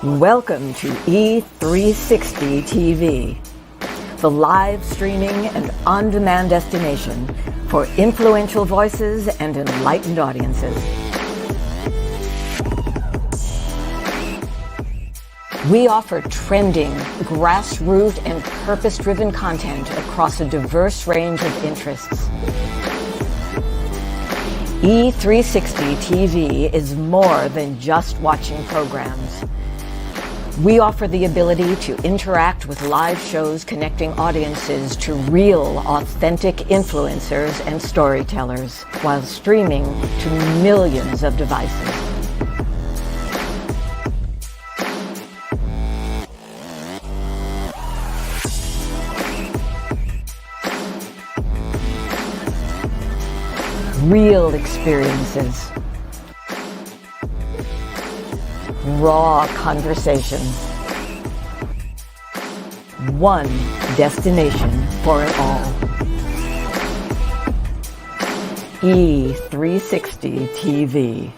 Welcome to E360 TV, the live streaming and on-demand destination for influential voices and enlightened audiences. We offer trending, grassroots, and purpose-driven content across a diverse range of interests. E360 TV is more than just watching programs. We offer the ability to interact with live shows connecting audiences to real, authentic influencers and storytellers while streaming to millions of devices. Real experiences. Raw conversations. One destination for it all. E360 TV.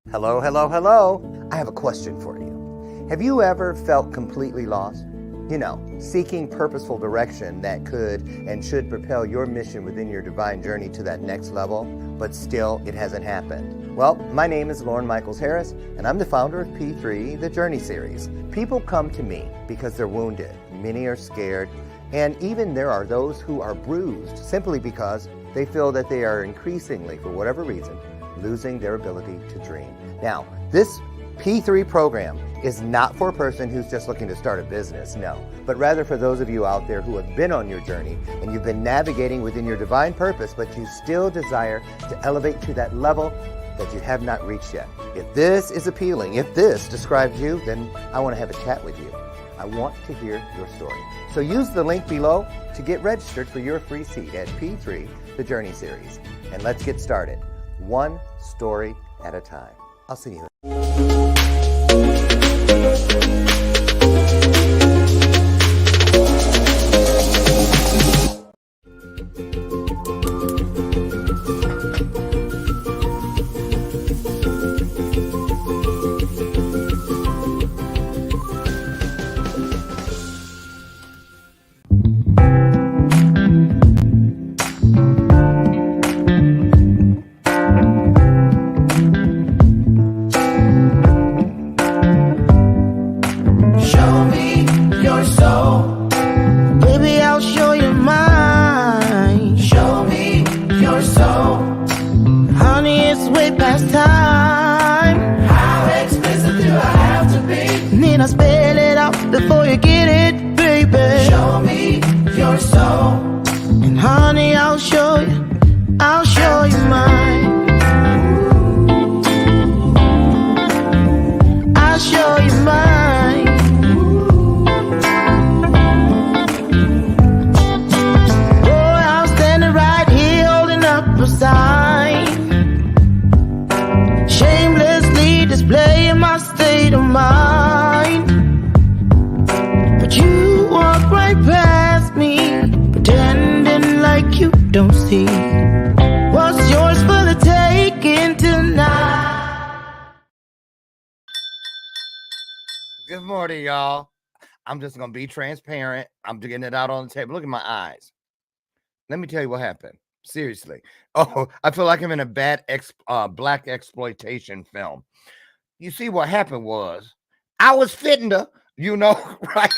Hello, hello, hello. I have a question for you. Have you ever felt completely lost? You know, seeking purposeful direction that could and should propel your mission within your divine journey to that next level, but still it hasn't happened. Well, my name is Lauren Michaels Harris, and I'm the founder of P3, the Journey Series. People come to me because they're wounded. Many are scared, and even there are those who are bruised simply because they feel that they are increasingly, for whatever reason, losing their ability to dream. Now, this P3 program is not for a person who's just looking to start a business, no, but rather for those of you out there who have been on your journey and you've been navigating within your divine purpose, but you still desire to elevate to that level that you have not reached yet. If this is appealing, if this describes you, then I want to have a chat with you. I want to hear your story. So use the link below to get registered for your free seat at P3, the Journey Series. And let's get started, one story at a time. I'll see you. Before you get it, baby, show me your soul. And honey, I'll show you mine. I'll show you mine. Boy, I'm standing right here holding up a sign, shamelessly displaying my state of mind. You walk right past me, pretending like you don't see what's yours for the taking tonight. Good morning, y'all. I'm just going to be transparent. I'm getting it out on the table. Look at my eyes. Let me tell you what happened. Seriously. Oh, I feel like I'm in a bad black exploitation film. You see, what happened was I was fitting to, right?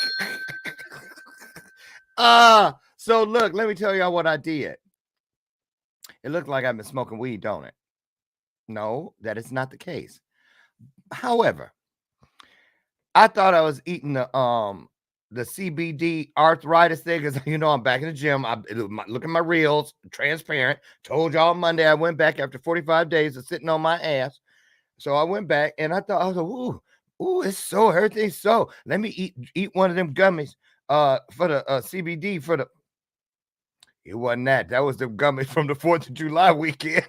So look, let me tell y'all what I did. It looked like I've been smoking weed, don't it? No, that is not the case. However, I thought I was eating the CBD arthritis thing because I'm back in the gym. Look at my reels, transparent. Told y'all Monday I went back after 45 days of sitting on my ass. So I went back and I was like, ooh, it's so everything. So let me eat one of them gummies for the CBD for the. It wasn't that. That was the gummies from the 4th of July weekend.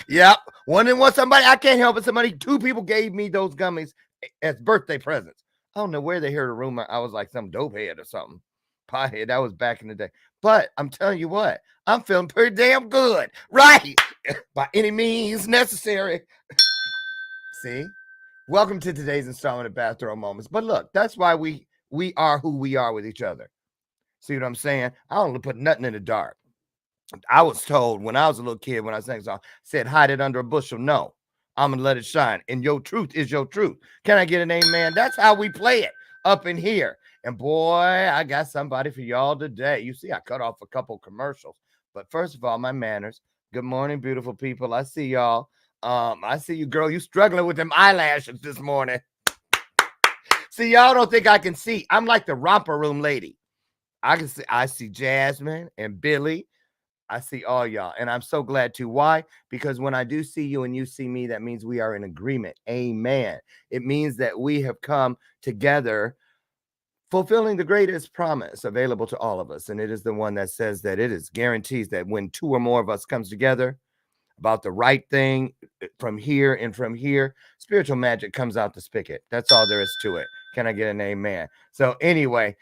Yep. One somebody, I can't help it. Two people gave me those gummies as birthday presents. I don't know where they heard a rumor I was like some dope head or something. Pothead. That was back in the day. But I'm telling you what, I'm feeling pretty damn good. Right. By any means necessary. See? Welcome to today's installment of Bathrobe Moments. But look, that's why we are who we are with each other. See what I'm saying? I don't put nothing in the dark. I was told when I was a little kid, when I sang a song, said, hide it under a bushel. No, I'm going to let it shine. And your truth is your truth. Can I get an amen? That's how we play it up in here. And boy, I got somebody for y'all today. You see, I cut off a couple commercials. But first of all, my manners. Good morning, beautiful people. I see y'all. I see you, girl. You struggling with them eyelashes this morning. See, y'all don't think I can see. I'm like the romper room lady. I can see. I see Jasmine and Billy. I see all y'all, and I'm so glad to. Why? Because when I do see you and you see me, that means we are in agreement. Amen. It means that we have come together, fulfilling the greatest promise available to all of us, and it is the one that says that it is guarantees that when two or more of us comes together about the right thing from here and from here, spiritual magic comes out the spigot. That's all there is to it. Can I get an amen? So anyway,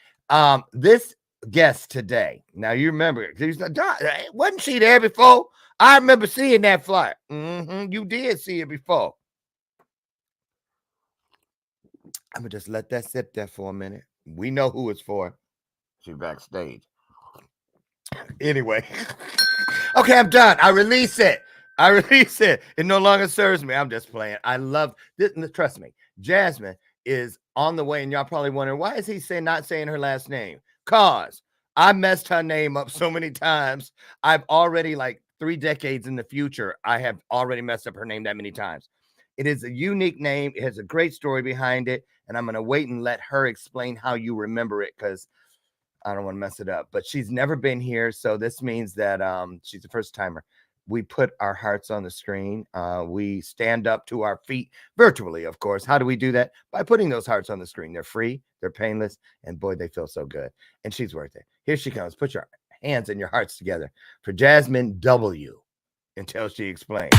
this guest today. Now you remember, wasn't she there before? I remember seeing that flyer. You did see it before. I'm gonna just let that sit there for a minute. We know who it's for. She's backstage. Anyway, okay, I'm done. I release it. It no longer serves me. I'm just playing. I love this. Trust me, Jasmine is on the way, and y'all probably wondering why is he not saying her last name? Cause I messed her name up so many times. I've already, like 3 decades in the future, I have already messed up her name that many times. It is a unique name. It has a great story behind it. And I'm going to wait and let her explain how you remember it, because I don't want to mess it up. But she's never been here. So this means that she's a first timer. We put our hearts on the screen. We stand up to our feet virtually, of course. How do we do that? By putting those hearts on the screen. They're free. They're painless. And boy, they feel so good. And she's worth it. Here she comes. Put your hands and your hearts together for Jasmine W. until she explains.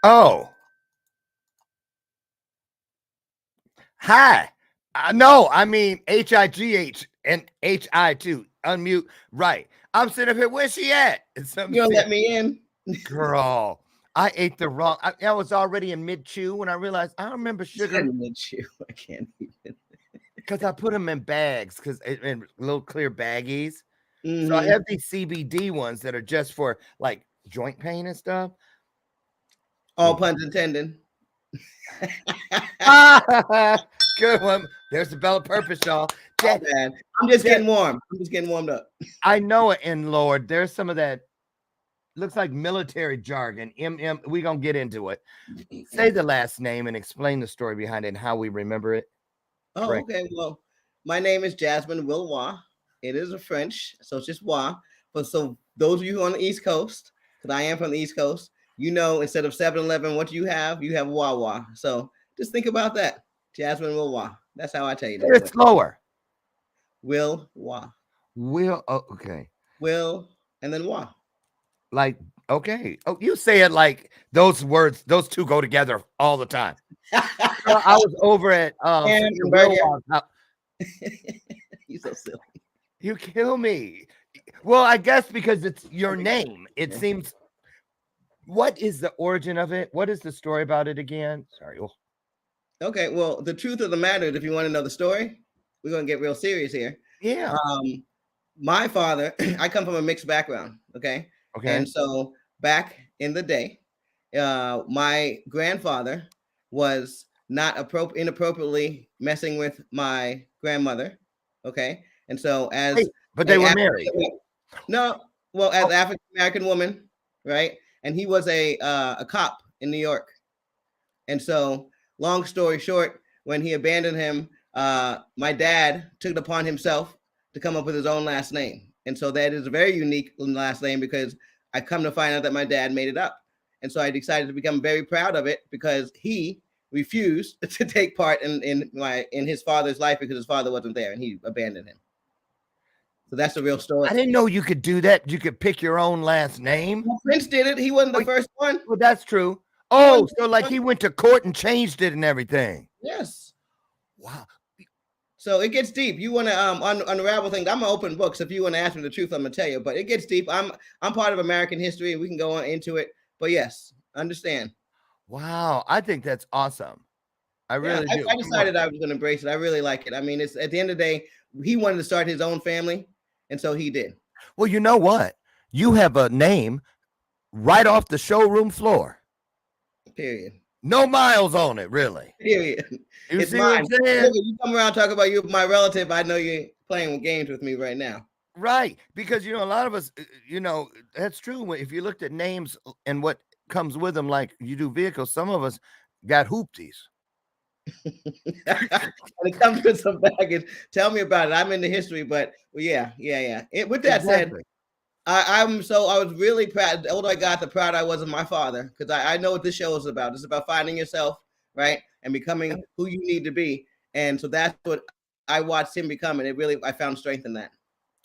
Oh. Hi. No, I mean HIGH and HI too. Unmute. Right. I'm sitting up here. Where's she at? You don't let me in. Girl, I ate the wrong. I was already in mid-chew when I realized I don't remember sugar. Mid-chew. I can't even. Because I put them in bags, in little clear baggies. So I have these CBD ones that are just for like joint pain and stuff. All puns intended. Good one. There's the bell of purpose, y'all. Oh, man. I'm just getting warm. I'm just getting warmed up. I know it, and Lord, there's some of that. Looks like military jargon. We're going to get into it. Say the last name and explain the story behind it and how we remember it. Oh, right. Okay. Well, my name is Jasmine Willois. It is a French, so it's just Wa. But so those of you who are on the East Coast, because I am from the East Coast, you know, instead of 7-Eleven, what do you have? You have Wawa. So just think about that. Jasmine Willois. That's how I tell you that. It's slower. Willois. Okay. Will, and then Wa. Like, okay. Oh, you say it like those words, those two go together all the time. I was over at You're so silly. You kill me. Well, I guess because it's your name. It seems. What is the origin of it? What is the story about it again? Sorry. Oh. Okay. Well, the truth of the matter is, if you want to know the story, we're going to get real serious here. Yeah. My father, I come from a mixed background. Okay. And so back in the day, my grandfather was not inappropriately messing with my grandmother. Okay. And so but they were married. No, well, as African American woman, right? And he was a cop in New York. And so, long story short, when he abandoned him, my dad took it upon himself to come up with his own last name. And so that is a very unique last name, because I come to find out that my dad made it up. And so I decided to become very proud of it, because he refused to take part in his father's life, because his father wasn't there and he abandoned him. So that's the real story. I didn't know you could do that. You could pick your own last name. Well, Prince did it. He wasn't the first one. Well, that's true. Oh, so like he went to court and changed it and everything. Yes. Wow. So it gets deep. You want to unravel things. I'm an open book. So if you want to ask me the truth, I'm gonna tell you. But it gets deep. I'm part of American history, and we can go on into it. But yes, understand. Wow, I think that's awesome. I Yeah, really do. I decided I was gonna embrace it. I really like it. I mean, it's at the end of the day, he wanted to start his own family, and so he did. Well, you know what? You have a name right off the showroom floor. Period. No miles on it, really. Period. You It's see mine. what I'm saying? Look, you come around talk about you, my relative. I know you're playing games with me right now. Right. Because, a lot of us, that's true. If you looked at names and what comes with them, like you do vehicles, some of us got hoopties. When it comes with some baggage, tell me about it. I'm in the history, but yeah. With that said, I was really proud. The older I got, the prouder I was of my father, because I know what this show is about. It's about finding yourself, right, and becoming who you need to be. And so that's what I watched him become, and I found strength in that.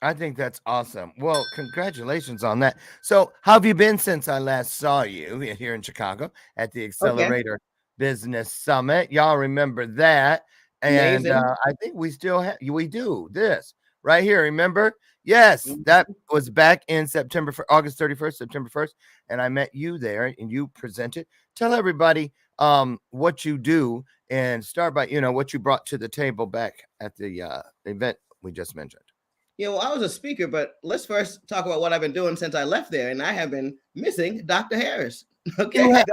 I think that's awesome. Well, congratulations on that. So, how have you been since I last saw you here in Chicago at the Accelerator Business Summit? Y'all remember that? And I think we still have. We do this right here. Remember? Yes, that was back in September for August 31st, September 1st, and I met you there, and you presented. Tell everybody what you do, and start by what you brought to the table back at the event we just mentioned. Yeah, well, I was a speaker, but let's first talk about what I've been doing since I left there, and I have been missing Dr. Harris. Okay,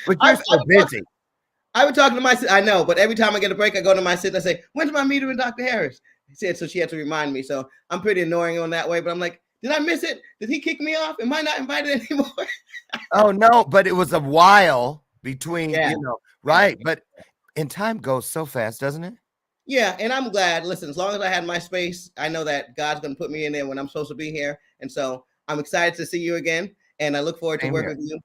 but you're so busy. I would talk to my. I know, but every time I get a break, I go to my sit. I say, "When's my meeting with Dr. Harris?" He said, so she had to remind me. So I'm pretty annoying on that way. But I'm like, did I miss it? Did he kick me off? Am I not invited anymore? Oh no, but it was a while between, right? But and time goes so fast, doesn't it? Yeah, and I'm glad. Listen, as long as I had my space, I know that God's going to put me in there when I'm supposed to be here. And so I'm excited to see you again. And I look forward to working with you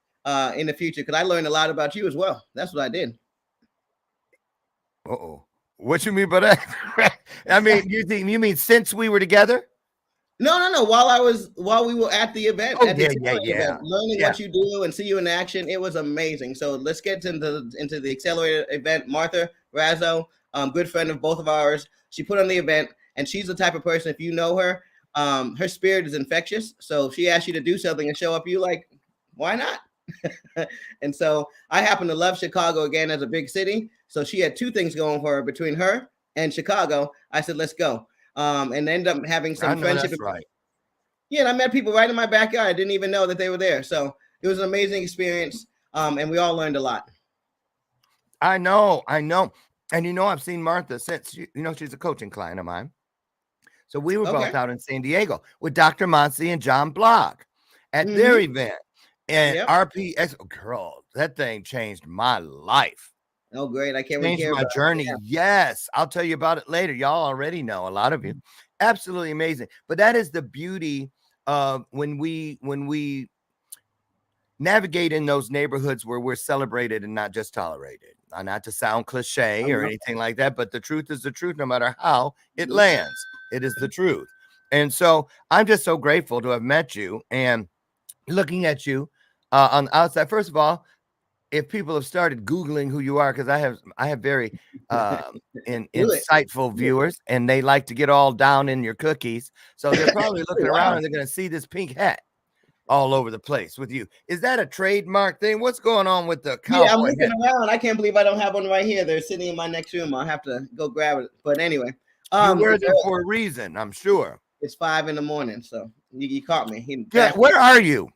in the future, because I learned a lot about you as well. That's what I did. Uh-oh. What you mean by that? I mean, you mean since we were together? No. While we were at the event, event, learning what you do and see you in action, it was amazing. So let's get into the Accelerator event. Martha Razzo, good friend of both of ours, she put on the event, and she's the type of person, if you know her, her spirit is infectious. So she asked you to do something and show up, you like, why not? And so I happen to love Chicago again as a big city. So she had two things going for her between her and Chicago. I said, let's go. And end up having some friendship. That's right. Yeah, and I met people right in my backyard. I didn't even know that they were there. So it was an amazing experience. And we all learned a lot. I know. And I've seen Martha since, she's a coaching client of mine. So we were both out in San Diego with Dr. Monsi and John Block at their event. And RPX, girl, that thing changed my life. Oh, great. I can't wait to hear my journey. Yes. I'll tell you about it later. Y'all already know, a lot of you. Absolutely amazing. But that is the beauty of when we navigate in those neighborhoods where we're celebrated and not just tolerated. Not to sound cliche or anything like that, but the truth is the truth, no matter how it lands. It is the truth. And so I'm just so grateful to have met you and looking at you on the outside. First of all, if people have started Googling who you are, because I have very insightful viewers, and they like to get all down in your cookies. So they're probably looking around and they're going to see this pink hat all over the place with you. Is that a trademark thing? What's going on with the cowboy? Yeah, I'm looking around. I can't believe I don't have one right here. They're sitting in my next room. I'll have to go grab it. But anyway, you wear them for a reason, I'm sure. It's 5 a.m, so you caught me. Where are you?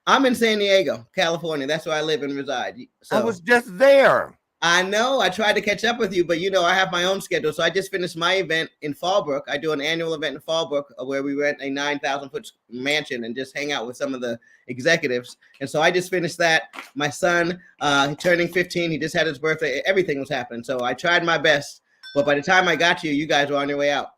I'm in San Diego, California. That's where I live and reside. So I was just there. I know. I tried to catch up with you, but I have my own schedule. So I just finished my event in Fallbrook. I do an annual event in Fallbrook where we rent a 9,000-foot mansion and just hang out with some of the executives. And so I just finished that. My son, turning 15, he just had his birthday. Everything was happening. So I tried my best. But by the time I got you guys were on your way out.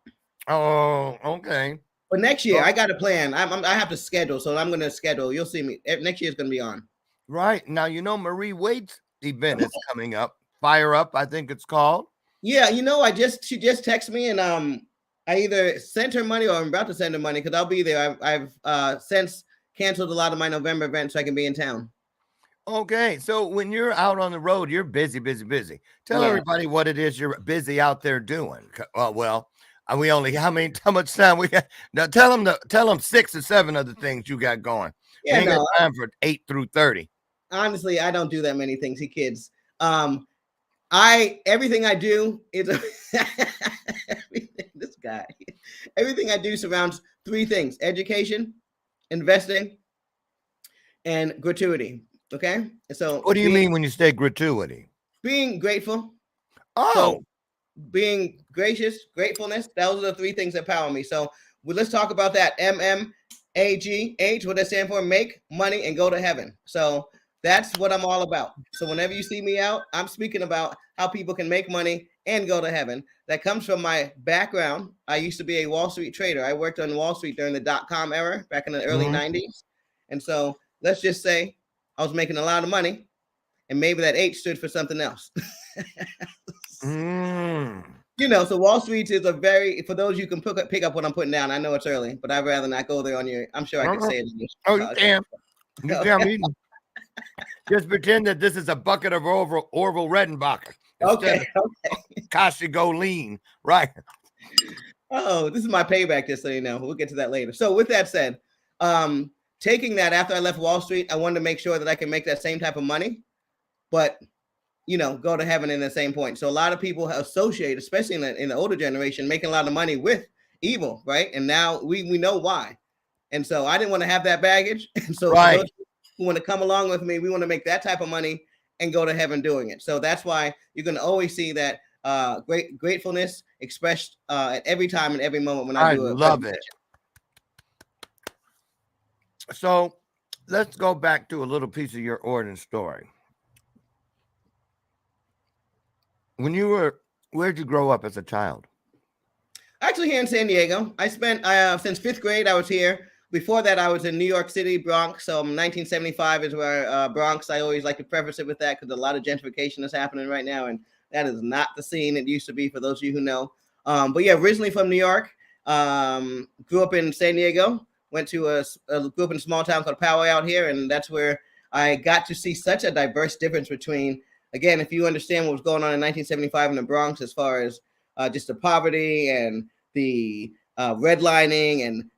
Oh, okay. But next year, I got a plan. I have to schedule, so I'm going to schedule. You'll see me. Next year is going to be on. Right. Now, Marie Waite's event is coming up. Fire Up, I think it's called. Yeah, she just texted me, and I either sent her money or I'm about to send her money because I'll be there. I've since canceled a lot of my November events so I can be in town. Okay, so when you're out on the road, you're busy, busy, busy. Tell Yeah. everybody what it is you're busy out there doing. We only how much time we got? Now tell them 6 or 7 of the things you got going. We Yeah, ain't got no, time for 8 through 30. honestly, I don't do that many things. He kids. Everything I do is this guy. Everything I do surrounds 3 things: education, investing, and gratuity. Okay. So What do you mean when you say gratuity? being grateful. Oh, So being gracious, gratefulness, those are the 3 things that power me. So let's talk about that. MMAGH, what does that stand for? Make money and go to heaven. So that's what I'm all about. So whenever you see me out, I'm speaking about how people can make money and go to heaven. That comes from my background. I used to be a Wall Street trader. I worked on Wall Street during the .com era back in the early 90s. And so let's just say I was making a lot of money, and maybe that H stood for something else. So Wall Street is for those you can pick up what I'm putting down. I know it's early, but I'd rather not go there on your. I'm sure I could say it. You can. You can. Just pretend that this is a bucket of Orville Redenbacher. Okay. Kashi go lean, right? Oh, this is my payback, just so you know. We'll get to that later. So with that said, taking that after I left Wall Street, I wanted to make sure that I can make that same type of money, but go to heaven in the same point. So a lot of people associate, especially in the older generation, making a lot of money with evil, right? And now we know why. And so I didn't want to have that baggage. And so for those who want to come along with me, we want to make that type of money and go to heaven doing it. So that's why you're going to always see that gratefulness expressed at every time and every moment when I do it. I love it. So let's go back to a little piece of your origin story. Where'd you grow up as a child? Actually, here in San Diego. I spent since 5th grade. I was here. Before that, I was in New York City, Bronx. So 1975 is where Bronx. I always like to preface it with that because a lot of gentrification is happening right now, and that is not the scene it used to be. For those of you who know, but yeah, originally from New York. Grew up in San Diego. Went to grew up in a small town called Poway out here, and that's where I got to see such a diverse difference between. Again, if you understand what was going on in 1975 in the Bronx, as far as just the poverty and the redlining and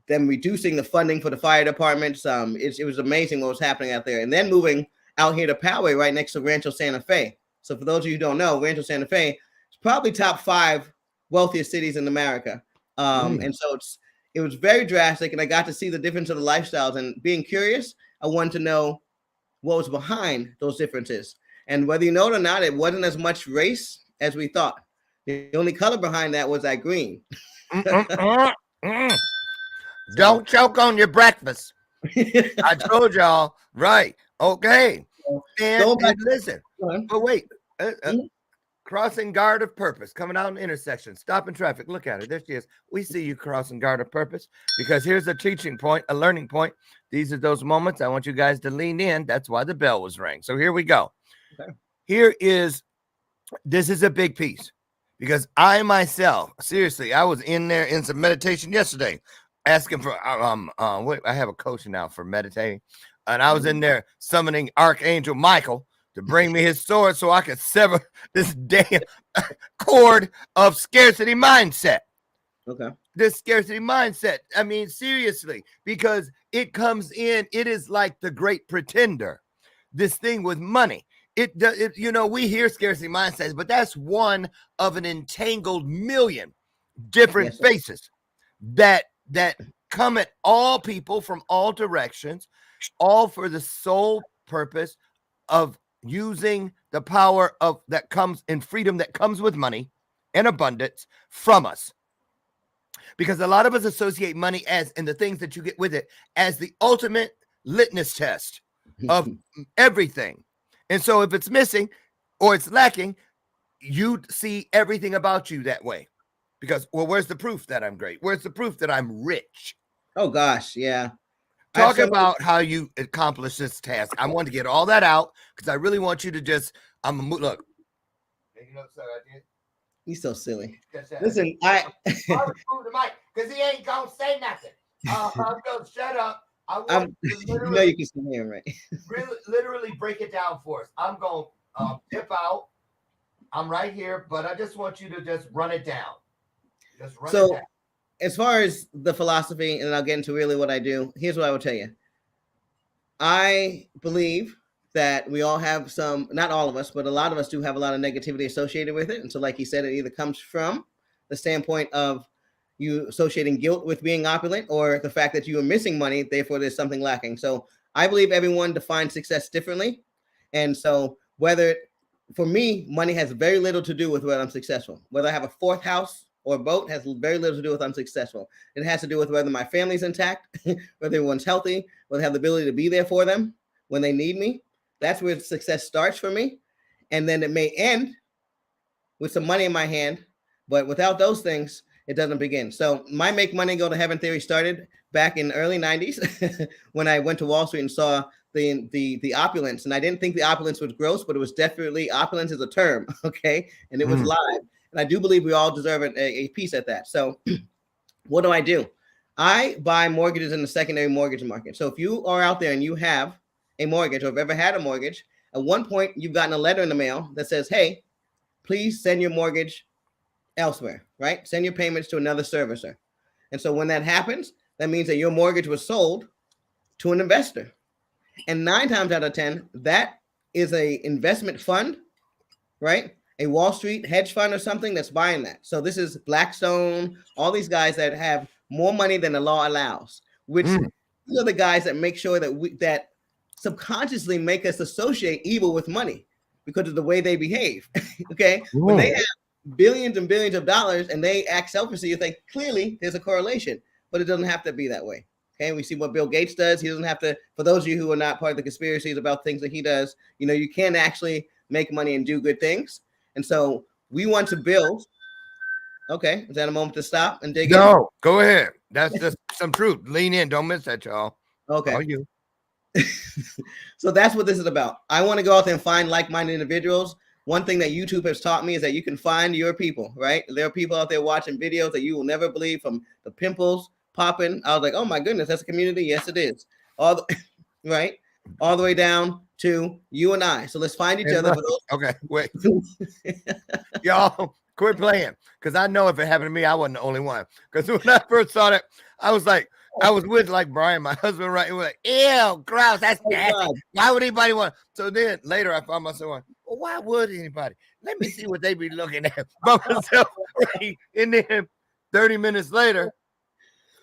them reducing the funding for the fire departments, it was amazing what was happening out there. And then moving out here to Poway, right next to Rancho Santa Fe. So for those of you who don't know, Rancho Santa Fe is probably top 5 wealthiest cities in America. And so it was very drastic, and I got to see the difference of the lifestyles. And being curious, I wanted to know what was behind those differences. And whether you know it or not, it wasn't as much race as we thought. The only color behind that was that green. Don't choke on your breakfast. I told y'all, right? Okay. And listen, but wait. Crossing guard of purpose, coming out in the intersection, stopping traffic. Look at her. There she is. We see you crossing guard of purpose, because here's a teaching point, a learning point. These are those moments I want you guys to lean in. That's why the bell was rang. So here we go. Okay. This is a big piece, because I myself, seriously, I was in there in some meditation yesterday, asking for, I have a coach now for meditating, and I was in there summoning Archangel Michael to bring me his sword so I could sever this damn cord of scarcity mindset. Okay. This scarcity mindset. I mean, seriously, because it comes in, it is like the great pretender. This thing with money. We hear scarcity mindsets, but that's one of an entangled million different faces that come at all people from all directions, all for the sole purpose of using the power of that comes in freedom that comes with money and abundance from us. Because a lot of us associate money and the things that you get with it as the ultimate litmus test of everything. And so if it's missing or it's lacking, you see everything about you that way. Because, well, where's the proof that I'm great? Where's the proof that I'm rich? Oh, gosh, yeah. Talk about how you accomplish this task. I want to get all that out because I really want you to just, look. He's so silly. Listen, because he ain't gonna say nothing. Shut up. I want you to you know literally, you can see him, right? literally break it down for us. I'm going to dip out. I'm right here, but I just want you to just run it down. Just run it down. As far as the philosophy, and I'll get into really what I do, here's what I will tell you. I believe that we all have some, not all of us, but a lot of us do have a lot of negativity associated with it. And so, like he said, it either comes from the standpoint of you associating guilt with being opulent or the fact that you are missing money, therefore there's something lacking. So I believe everyone defines success differently. And so for me, money has very little to do with whether I'm successful. Whether I have a fourth house or a boat has very little to do with I'm successful. It has to do with whether my family's intact, whether everyone's healthy, whether I have the ability to be there for them when they need me. That's where success starts for me. And then it may end with some money in my hand, but without those things, it doesn't begin. So my make money go to heaven theory started back in the early 90s when I went to Wall Street and saw the opulence. And I didn't think the opulence was gross, but it was definitely, opulence is a term, okay? And it was live. And I do believe we all deserve a piece at that. So what do? I buy mortgages in the secondary mortgage market. So if you are out there and you have a mortgage or have ever had a mortgage, at one point you've gotten a letter in the mail that says, hey, please send your mortgage elsewhere, right? Send your payments to another servicer. And so when that happens, that means that your mortgage was sold to an investor. And 9 times out of 10, that is a investment fund, right? A Wall Street hedge fund or something that's buying that. So this is Blackstone, all these guys that have more money than the law allows, which these are the guys that make sure that that subconsciously make us associate evil with money because of the way they behave. Okay. When they have billions and billions of dollars and they act selfishly, you think clearly there's a correlation, but it doesn't have to be that way. Okay, we see what Bill Gates does. He doesn't have to, for those of you who are not part of the conspiracies about things that he does, you can actually make money and do good things. And so we want to build. Okay, is that a moment to stop and dig in? No, go ahead. That's just some truth. Lean in. Don't miss that, y'all. Okay. All you. So that's what this is about. I want to go out there and find like-minded individuals. One thing that YouTube has taught me is that you can find your people, right? There are people out there watching videos that you will never believe, from the pimples popping. I was like, oh my goodness, that's a community. Yes, it is. Right? All the way down to you and I. So let's find each other. Okay, wait. Y'all, quit playing. Because I know if it happened to me, I wasn't the only one. Because when I first saw that, I was with like Brian, my husband, right? He was like, ew, gross, that's nasty. Why would anybody want? So then later I found myself going, well, why would anybody? Let me see what they be looking at by myself. Right? And then 30 minutes later,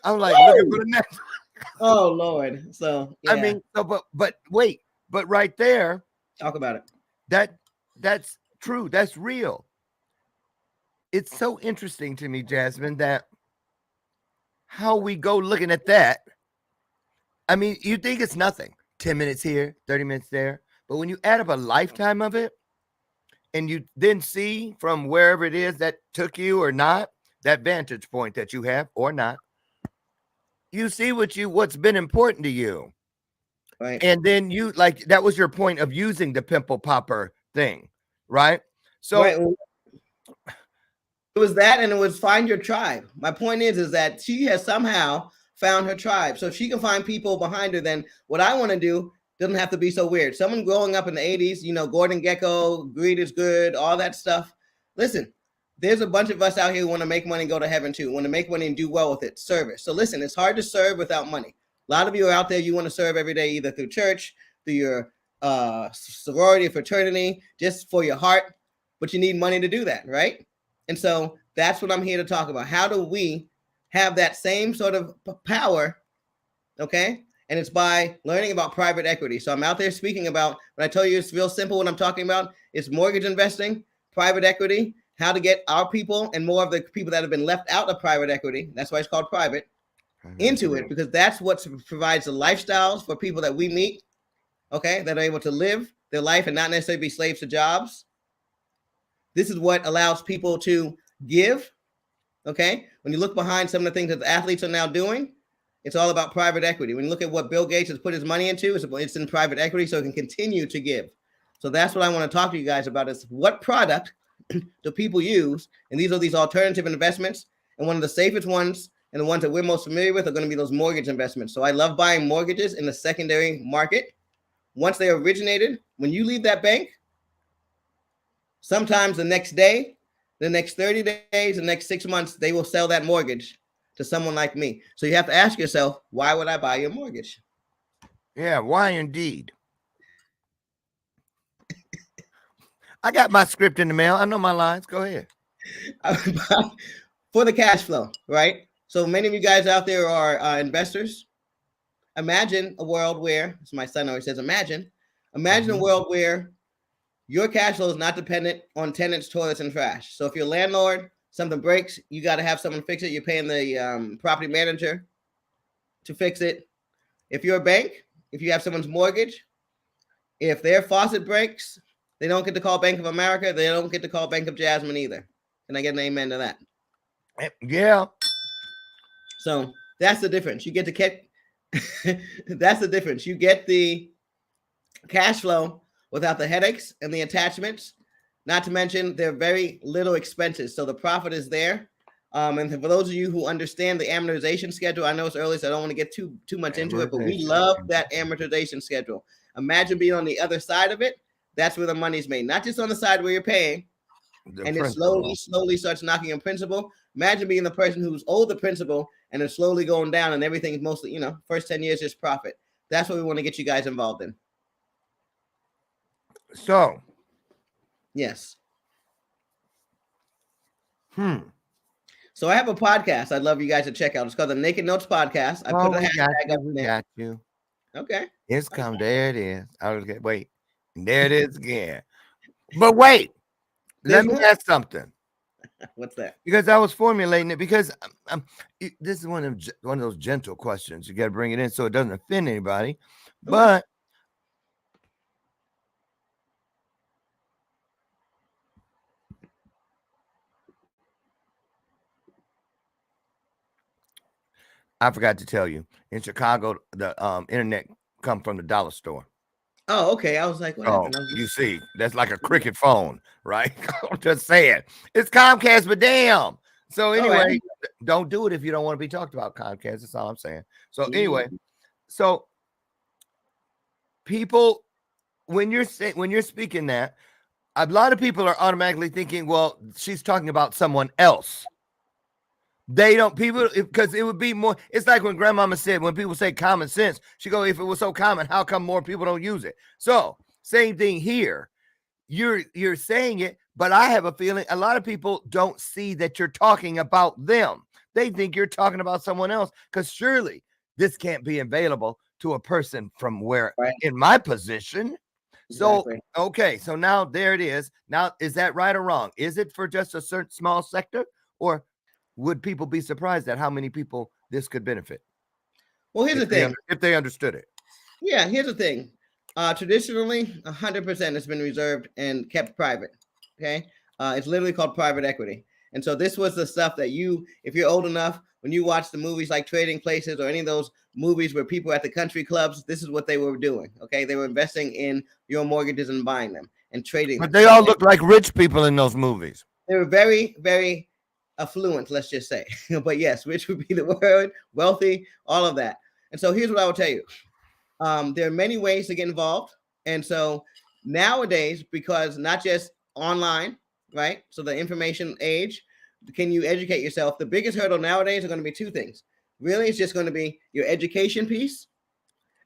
I'm like, looking for the next one. Oh Lord. So yeah. I mean, so but wait, but right there, talk about it. That's true. That's real. It's so interesting to me, Jasmine, that how we go looking at that. I mean, you think it's nothing. 10 minutes here, 30 minutes there. But when you add up a lifetime of it, and you then see from wherever it is that took you or not, that vantage point that you have or not, you see what's been important to you. Right. And then you, like, that was your point of using the pimple popper thing, right? So right. It was that, and it was find your tribe. My point is that she has somehow found her tribe. So if she can find people behind her, then what I want to do doesn't have to be so weird. Someone growing up in the 80s, Gordon Gekko, greed is good, all that stuff. Listen, there's a bunch of us out here who want to make money and go to heaven too, want to make money and do well with it, service. So listen, it's hard to serve without money. A lot of you are out there, you want to serve every day, either through church, through your sorority, fraternity, just for your heart, but you need money to do that, right? And so that's what I'm here to talk about. How do we have that same sort of power, okay? And it's by learning about private equity. So I'm out there speaking about, when I tell you it's real simple what I'm talking about, it's mortgage investing, private equity, how to get our people and more of the people that have been left out of private equity, that's why it's called private, into it, because that's what provides the lifestyles for people that we meet, okay, that are able to live their life and not necessarily be slaves to jobs. This is what allows people to give, okay? When you look behind some of the things that the athletes are now doing, it's all about private equity. When you look at what Bill Gates has put his money into, it's in private equity so it can continue to give. So that's what I want to talk to you guys about, is what product do people use? And these are these alternative investments. And one of the safest ones and the ones that we're most familiar with are going to be those mortgage investments. So I love buying mortgages in the secondary market. Once they originated, when you leave that bank, sometimes the next day, the next 30 days, the next 6 months, they will sell that mortgage to someone like me. So you have to ask yourself, why would I buy your mortgage? Yeah, why indeed? I got my script in the mail. I know my lines. Go ahead. For the cash flow, right? So many of you guys out there are investors. Imagine a world where, as my son always says, imagine a world where your cash flow is not dependent on tenants, toilets, and trash. So if you're a landlord, something breaks, you got to have someone fix it. You're paying the property manager to fix it. If you're a bank, if you have someone's mortgage, if their faucet breaks, they don't get to call Bank of America. They don't get to call Bank of Jasmine either. Can I get an amen to that? Yeah. So that's the difference. You get to get that's the difference. You get the cash flow without the headaches and the attachments. Not to mention there are very little expenses. So the profit is there. And for those of you who understand the amortization schedule, I know it's early, so I don't want to get too much into it, but we love that amortization schedule. Imagine being on the other side of it. That's where the money's made. Not just on the side where you're paying, and it slowly starts knocking in principal. Imagine being the person who's owed the principal and it's slowly going down, and everything's mostly, first 10 years is profit. That's what we want to get you guys involved in. So, yes. So I have a podcast I'd love you guys to check out. It's called the Naked Notes Podcast. I put a hashtag up there. Got you. Okay. It's come. There it is. I was getting, wait. There it is again. But wait. Let me ask something. What's that? Because I was formulating it because this is one of those gentle questions. You got to bring it in so it doesn't offend anybody. But I forgot to tell you, in Chicago, the internet come from the dollar store. Oh, okay. I was like, what happened? You see, that's like a cricket phone, right? I'm just saying. It's Comcast, but damn. So anyway, don't do it if you don't want to be talked about Comcast. That's all I'm saying. So anyway, so people, when you're speaking that, a lot of people are automatically thinking, well, she's talking about someone else. They don't, people, because it would be more, it's like when grandmama said, when people say common sense, she go, if it was so common, how come more people don't use it? So same thing here. You're saying it, but I have a feeling a lot of people don't see that you're talking about them. They think you're talking about someone else, because surely this can't be available to a person from where in my position. Exactly. So, okay. So now there it is. Now, is that right or wrong? Is it for just a certain small sector, or would people be surprised at how many people this could benefit? Well, here's the thing. If they understood it. Yeah, here's the thing. Traditionally, 100% has been reserved and kept private. Okay. It's literally called private equity. And so this was the stuff that if you're old enough, when you watch the movies like Trading Places or any of those movies where people are at the country clubs, this is what they were doing. Okay. They were investing in your mortgages and buying them and trading them. But they all look like rich people in those movies. They were very, very affluent, let's just say. But yes, rich would be the word, wealthy, all of that. And so here's what I will tell you. There are many ways to get involved. And so nowadays, because not just online, right? So the information age, can you educate yourself? The biggest hurdle nowadays are going to be two things. Really, it's just going to be your education piece.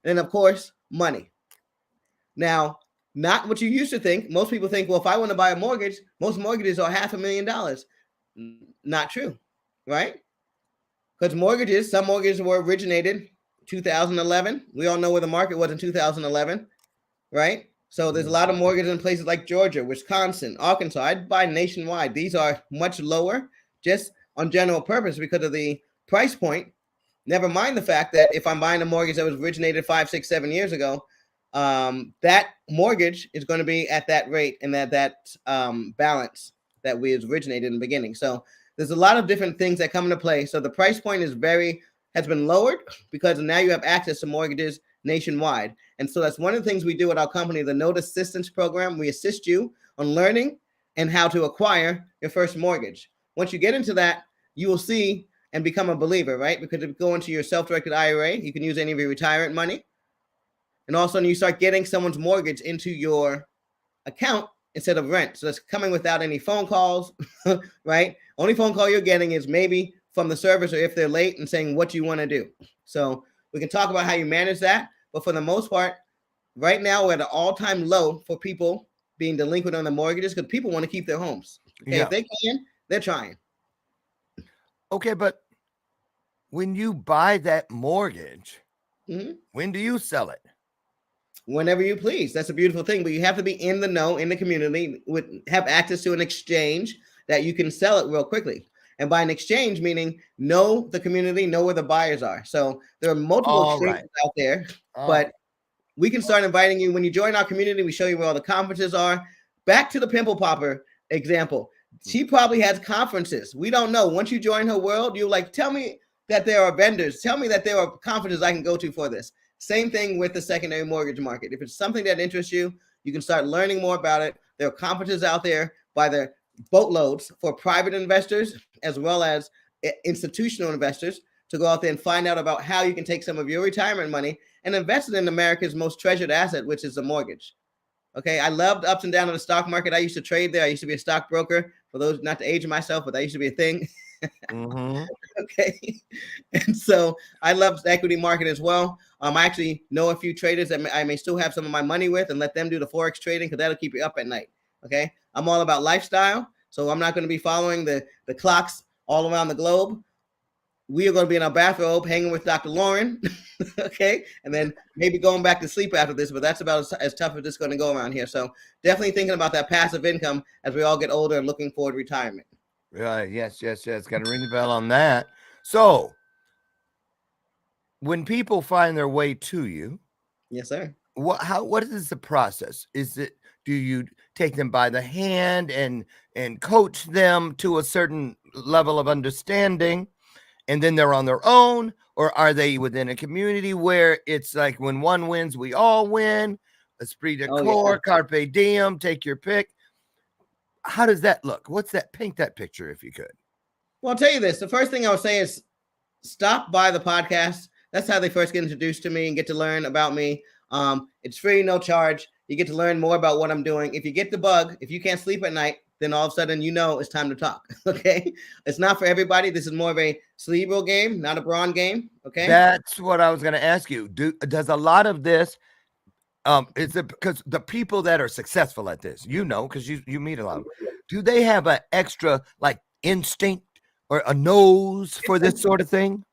And of course, money. Now, not what you used to think. Most people think, well, if I want to buy a mortgage, most mortgages are $500,000. Not true, right? Because some mortgages were originated 2011. We all know where the market was in 2011, right? So there's a lot of mortgages in places like Georgia, Wisconsin, Arkansas. I'd buy nationwide. These are much lower just on general purpose because of the price point. Never mind the fact that if I'm buying a mortgage that was originated 5, 6, 7 years ago, that mortgage is going to be at that rate and that balance that we originated in the beginning. So there's a lot of different things that come into play. So the price point has been lowered because now you have access to mortgages nationwide. And so that's one of the things we do at our company, the Note Assistance Program. We assist you on learning and how to acquire your first mortgage. Once you get into that, you will see and become a believer, right? Because if you go into your self-directed IRA, you can use any of your retirement money. And also you start getting someone's mortgage into your account instead of rent. So it's coming without any phone calls, right? Only phone call you're getting is maybe from the service or if they're late and saying what you want to do. So we can talk about how you manage that. But for the most part, right now we're at an all-time low for people being delinquent on the mortgages because people want to keep their homes. Okay, if they can, they're trying. Okay, but when you buy that mortgage, Mm-hmm. when do you sell it? Whenever you please. That's a beautiful thing, but you have to be in the know, in the community, have access to an exchange that you can sell it real quickly. And by an exchange, meaning know the community, know where the buyers are. So there are multiple exchanges out there, but we can start inviting you. When you join our community, we show you where all the conferences are. Back to the pimple popper example. She probably has conferences. We don't know. Once you join her world, you're like, tell me that there are vendors. Tell me that there are conferences I can go to for this. Same thing with the secondary mortgage market. If it's something that interests you, you can start learning more about it. There are conferences out there by the boatloads for private investors as well as institutional investors to go out there and find out about how you can take some of your retirement money and invest it in America's most treasured asset, which is a mortgage. Okay, I loved ups and downs of the stock market. I used to trade there. I used to be a stockbroker. For those not to age myself, but that used to be a thing. Okay, and so I love the equity market as well. I actually know a few traders that I may still have some of my money with and let them do the forex trading because that'll keep you up at night. Okay, I'm all about lifestyle, so I'm not going to be following the clocks all around the globe. We are going to be in our bathrobe hanging with Dr. Lauren, okay, and then maybe going back to sleep after this, but that's about as tough as it's going to go around here. So definitely thinking about that passive income as we all get older and looking forward to retirement. Right. Yes. Got to ring the bell on that. So when people find their way to you, yes, sir. What is the process? Do you take them by the hand and coach them to a certain level of understanding, and then they're on their own, or are they within a community where it's like when one wins, we all win? Esprit de corps, carpe diem, take your pick. How does that look? What's that? Paint that picture if you could. Well, I'll tell you this. The first thing I would say is stop by the podcast. That's how they first get introduced to me and get to learn about me. It's free, no charge. You get to learn more about what I'm doing. If you get the bug, if you can't sleep at night, then all of a sudden it's time to talk. Okay, it's not for everybody. This is more of a cerebral game, not a brawn game. Okay, that's what I was going to ask you. Does a lot of this? Is it because the people that are successful at this, because you meet a lot of them, do they have an extra like instinct or a nose for this sort of thing?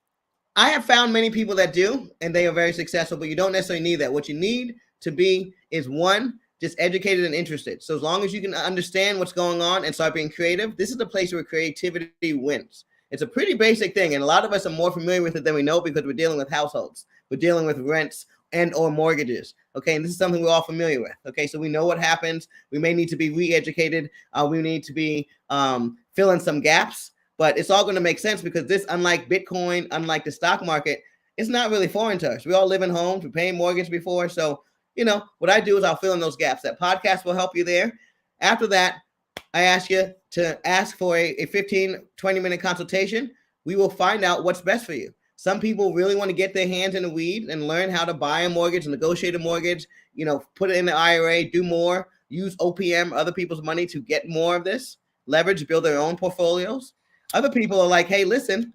I have found many people that do, and they are very successful, but you don't necessarily need that. What you need to be is one, just educated and interested. So as long as you can understand what's going on and start being creative, this is the place where creativity wins. It's a pretty basic thing, and a lot of us are more familiar with it than we know because we're dealing with households. We're dealing with rents and or mortgages. Okay, and this is something we're all familiar with. Okay, so we know what happens. We may need to be re-educated. We need to be filling some gaps, but it's all going to make sense because this, unlike Bitcoin, unlike the stock market, it's not really foreign to us. We all live in homes. We're paying mortgage before. So, what I do is I'll fill in those gaps. That podcast will help you there. After that, I ask you to ask for a 15, 20-minute consultation. We will find out what's best for you. Some people really want to get their hands in the weeds and learn how to buy a mortgage, negotiate a mortgage, put it in the IRA, do more, use OPM, other people's money to get more of this, leverage, build their own portfolios. Other people are like, hey, listen,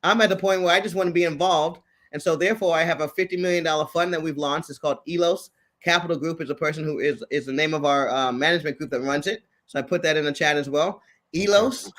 I'm at the point where I just want to be involved. And so therefore I have a $50 million fund that we've launched. It's called ELOS. Capital Group is a person who is the name of our management group that runs it. So I put that in the chat as well. ELOS,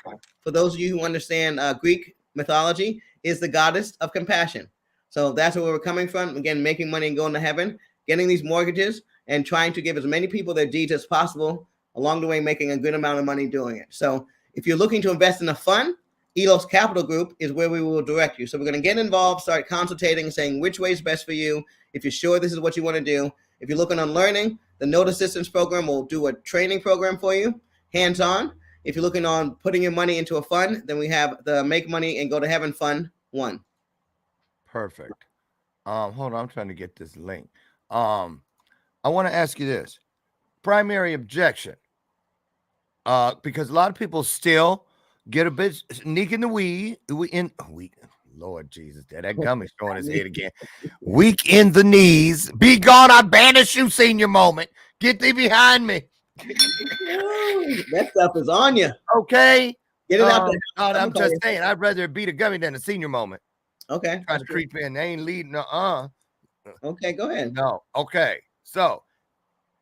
for those of you who understand Greek mythology, is the goddess of compassion. So that's where we're coming from. Again, making money and going to heaven, getting these mortgages and trying to give as many people their deeds as possible, along the way making a good amount of money doing it. So if you're looking to invest in a fund, ELOS Capital Group is where we will direct you. So we're going to get involved, start consultating, saying which way is best for you. If you're sure this is what you want to do. If you're looking on learning, the Note Assistance Program will do a training program for you, hands-on. If you're looking on putting your money into a fund, then we have the Make Money and Go to Heaven Fund 1. Perfect. Hold on, I'm trying to get this link. I want to ask you this. Primary objection. Because a lot of people still get a bit sneak in the weed. Lord Jesus, that gummy showing his head again. Weak in the knees. Be gone, I banish you, senior moment. Get thee behind me. That stuff is on you. Okay. Get it out there. I'm just saying, I'd rather beat a gummy than a senior moment. Okay. Try to creep in. They ain't leading. Okay, go ahead. No. Okay. So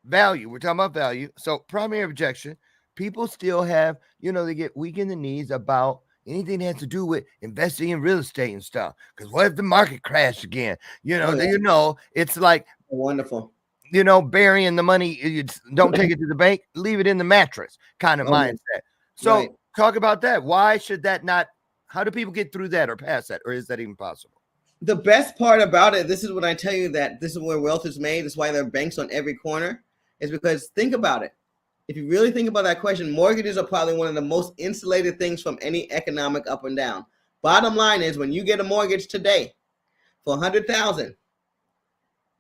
value. We're talking about value. So primary objection. People still have, they get weak in the knees about anything that has to do with investing in real estate and stuff. Because what if the market crashed again? It's like wonderful. Burying the money. You don't take it to the bank, leave it in the mattress kind of mindset. So talk about that. Why should that not? How do people get through that or past that? Or is that even possible? The best part about it, this is when I tell you that this is where wealth is made. That's why there are banks on every corner, is because think about it. If you really think about that question, mortgages are probably one of the most insulated things from any economic up and down. Bottom line is, when you get a mortgage today for $100,000,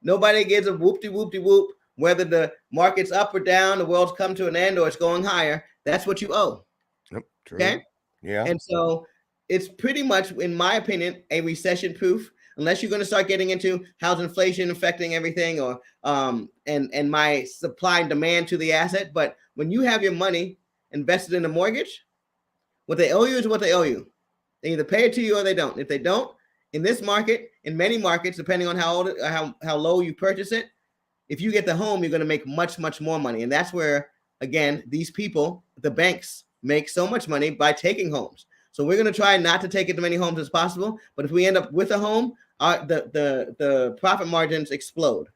nobody gives a whoop-de-whoop-de-whoop whether the market's up or down, the world's come to an end, or it's going higher. That's what you owe. Yep, true. Okay? Yeah. And so it's pretty much, in my opinion, a recession-proof, unless you're going to start getting into how's inflation affecting everything, or and my supply and demand to the asset. But when you have your money invested in a mortgage, what they owe you is what they owe you. They either pay it to you or they don't. If they don't, in this market, in many markets, depending on how low you purchase it, if you get the home, you're going to make much, much more money. And that's where, again, these people, the banks, make so much money by taking homes. So we're going to try not to take as many homes as possible. But if we end up with a home, the profit margins explode.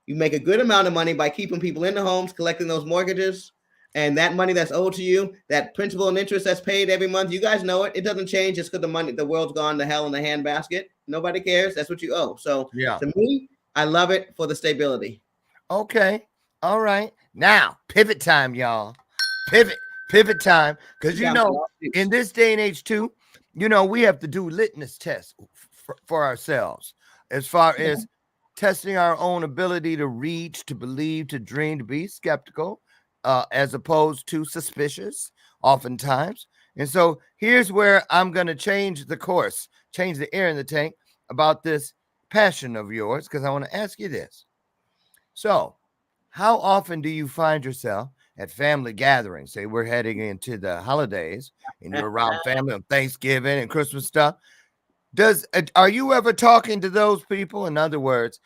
You make a good amount of money by keeping people in the homes, collecting those mortgages, and that money that's owed to you, that principal and interest that's paid every month. You guys know it. It doesn't change just because the world's gone to hell in the handbasket. Nobody cares. That's what you owe. So to me, I love it for the stability. Okay. All right. Now, pivot time, y'all. Pivot time. Because, in this day and age, too, we have to do litmus tests for ourselves as far as testing our own ability to reach, to believe, to dream, to be skeptical, as opposed to suspicious oftentimes. And so here's where I'm going to change the course, change the air in the tank about this passion of yours, because I want to ask you this. So how often do you find yourself at family gatherings? Say we're heading into the holidays and you're around family on Thanksgiving and Christmas stuff. Are you ever talking to those people? In other words,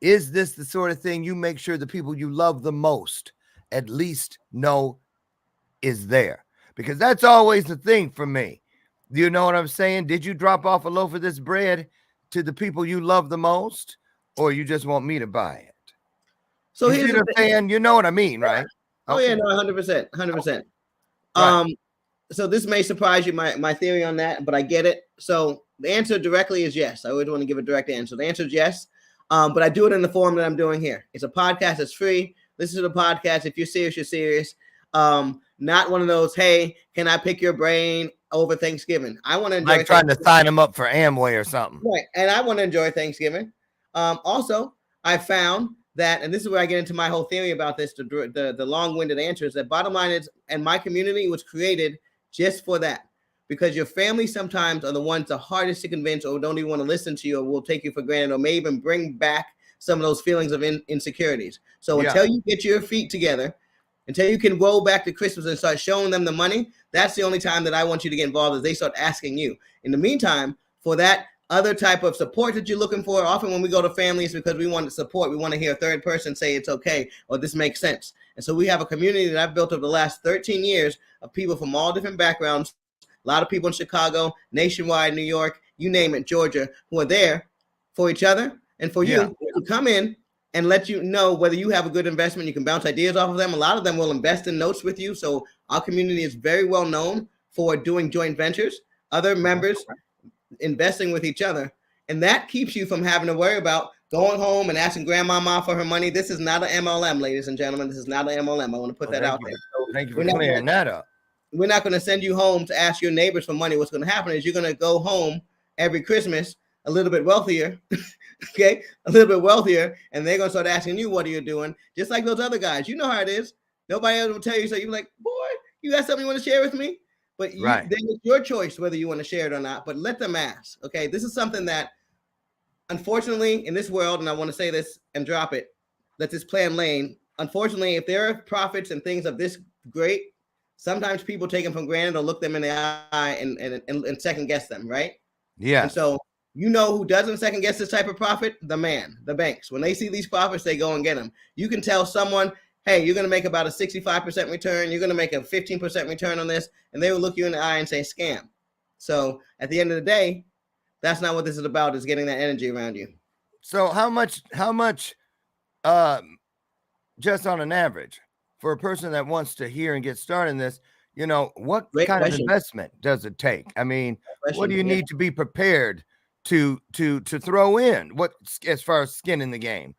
is this the sort of thing you make sure the people you love the most at least know is there? Because that's always the thing for me. Do you know what I'm saying? Did you drop off a loaf of this bread to the people you love the most, or you just want me to buy it? So here's the thing. You know what I mean, right? Oh, okay. Yeah, no, 100%. 100%. Right. So this may surprise you, my theory on that, but I get it. So the answer directly is yes. I always want to give a direct answer. The answer is yes. But I do it in the form that I'm doing here. It's a podcast. It's free. Listen to the podcast. If you're serious, you're serious. Not one of those, hey, can I pick your brain over Thanksgiving? I want to enjoy like trying to sign them up for Amway or something. Right. And I want to enjoy Thanksgiving. Also, I found that, and this is where I get into my whole theory about this, the long-winded answer is that bottom line is, and my community was created just for that. Because your family sometimes are the ones the hardest to convince, or don't even want to listen to you, or will take you for granted, or may even bring back some of those feelings of insecurities. So until you get your feet together, until you can roll back to Christmas and start showing them the money, that's the only time that I want you to get involved, is they start asking you. In the meantime, for that other type of support that you're looking for, often when we go to families, because we want to support, we want to hear a third person say it's okay, or this makes sense. And so we have a community that I've built over the last 13 years of people from all different backgrounds, a lot of people in Chicago, nationwide, New York, you name it, Georgia, who are there for each other and for you to come in and let you know whether you have a good investment. You can bounce ideas off of them. A lot of them will invest in notes with you. So our community is very well known for doing joint ventures, other members investing with each other. And that keeps you from having to worry about going home and asking grandmama for her money. This is not an MLM, ladies and gentlemen. This is not an MLM. I want to put that out there. So thank you for clearing that up. We're not going to send you home to ask your neighbors for money. What's going to happen is you're going to go home every Christmas a little bit wealthier, okay? A little bit wealthier, and they're going to start asking you, what are you doing? Just like those other guys. You know how it is. Nobody else will tell you, so you're like, boy, You got something you want to share with me? But Right. then it's your choice whether you want to share it or not. But let them ask. Okay, this is something that, unfortunately, in this world, and I want to say this and drop it, let this plan lane. Unfortunately, if there are profits and things of this great, sometimes people take them for granted or look them in the eye and second guess them, right? Yeah. And so, you know who doesn't second guess this type of profit? The banks. When they see these profits, they go and get them. You can tell someone, hey, you're going to make about a 65% return. You're going to make a 15% return on this. And they will look you in the eye and say, scam. So at the end of the day, that's not what this is about, is getting that energy around you. So how much, just on an average, for a person that wants to hear and get started in this, what Great kind question. of investment does it take? I mean, what do you Yeah. need to be prepared to throw in? What, as far as skin in the game?